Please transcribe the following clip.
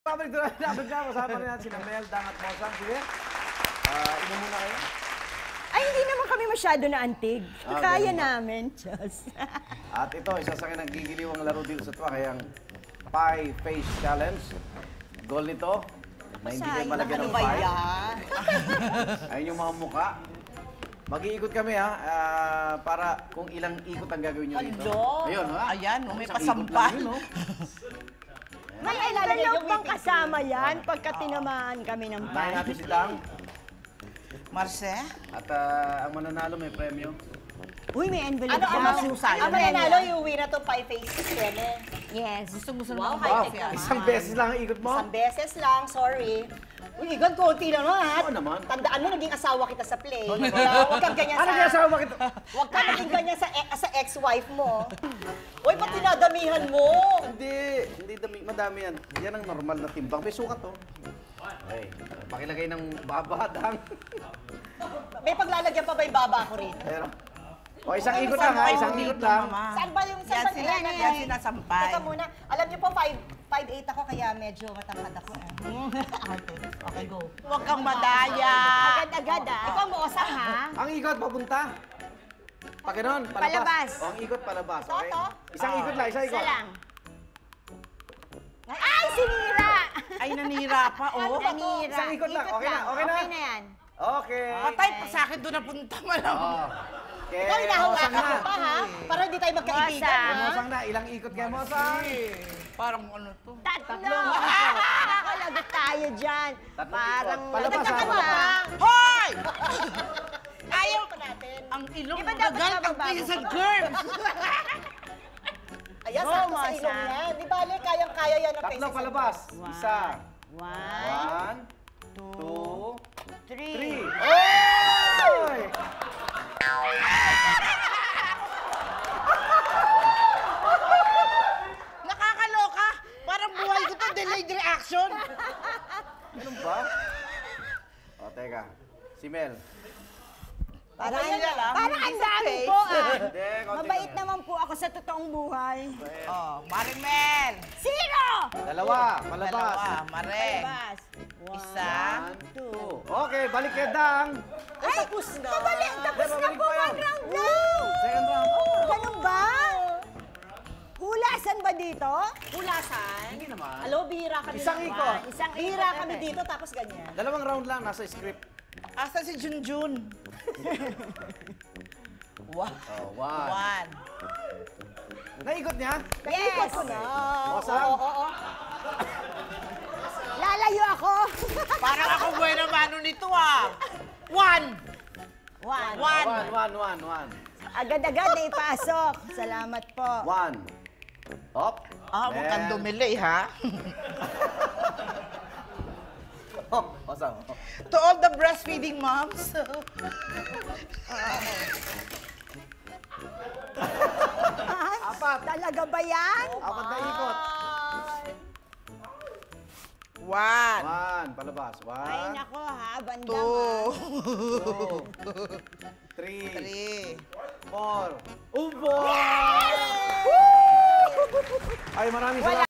Pabalik doon na, kasama rin natin sila Mel, Dang at Mosang. Sige, inom muna kayo. Ay, hindi naman kami masyado na antig. Kaya namin, Diyos. At ito, isa sa akin nagigiliwang laro dito sa tuwa, kayang Pie Face Challenge. Goal nito, na hindi kayo malagyan ng pie. Ayun yung mga muka. Mag-iikot kami ha, para kung ilang ikot ang gagawin nyo dito. Ayun ha? Ayan, may pasampa. May envelope bang kasama yan pagka tinamaan kami ng Antayin pie? natin si Dang. Marce? At ang mananalo may premyo. Uy, may envelope Ano ang yan. ang mananalo yung uwi na to pie face challenge. Yes. Gusto Wow, naman high-tech naman. Isang beses lang ang ikot mo? Isang beses lang, sorry. Uy, Igan, konti lang ha. Oo naman. Tandaan mo, naging asawa kita sa play. Huwag kang ganyan Ano sa... kaya asawa kita? Huwag kang maging ganyan sa ex-wife mo. Uy, ba't tinadamihan mo? Hindi madami yan. Yan ang normal na timbang. May sukat to. Okay, pakilagay ng baba, Dang. May paglalagyan pa ba yung baba ko rin? Pero, isang ikot lang ha, isang ikot lang. Saan ba yung... Yan Yan, sinasampay. Teka muna. Alam niyo po, 5'8 ako, kaya medyo matangkad ako. Okay, go. Huwag kang madaya. Agad-agad ah. Ikaw mo, Osang, ha? Ang ikot papunta. Pagano'n, palabas. Palabas. O, ang ikot palabas, okay? Toto? Isang ikot lang, isang ikot. Isa lang. Ay, sinira! Ay, nanira pa, oh. Nanira. Isang ikot lang, okay na, okay na? Okay na yan. Okay. Patay pa sa akin doon napunta mo lang. Okay. Ikaw, hinahawakan Mosang mo na. pa, ha? Para hindi tayo magkaibigan, Mosang. ha? Mosang na, ilang ikot kaya Mosang? Parang ano to? Tatlo! Nakakalagot tayo dyan. Tatlong Parang... ikot. Palabas, Nagtaka ha? ka ba? Hoy! Ayaw pa natin. ang ilong Di ba dapat gagal ang nababago? pisan curve. Ayan, Go, sakto sa ilong Mosang. yan. Di bale, kayang-kaya yan ang Tatlo faces. palabas. Isa. 1, 1, 2, 3. 3. Oy! Nakakaloka. Parang buhay ko to delayed reaction. Ganun ba? O, teka. Si Mel. Parang lang. ang dami po ah. Hindi, konti Mabait lang. naman po ako sa totoong buhay. Oh, Marimel. Zero! Dalawa, palabas. Dalawa, Mare. Bas. Isa. 1, 2. Okay, balik kay Dang. Ay, tapos na. Tapos na po, Babalik pa yan. mag-round lang. Second round. Ganun ba? Hulasan ba dito? Hulasan. Hindi naman. Alo, bihira kami. Isang dito. ikot. Isang Bihira ikot kami natin. dito, tapos ganyan. Dalawang round lang, nasa script. Asa si Junjun? Oh, 1. 1. Naikot niya? Yes! Ko na. Mosang? Oo. Lalayo ako. Parang ako buena mano nito ah. 1. 1. 1. Agad-agad na ipasok. Salamat po. 1. Up. Ah, huwag kang dumili ha. Oh, Mosang. To all the breastfeeding moms. Apat. Talaga ba yan? Apat na ikot. 1. 1. Palabas. Ay, 1, nako ha. Bandang 2. 2, 3, 3. 4. Ubo! Ay, maraming salamat.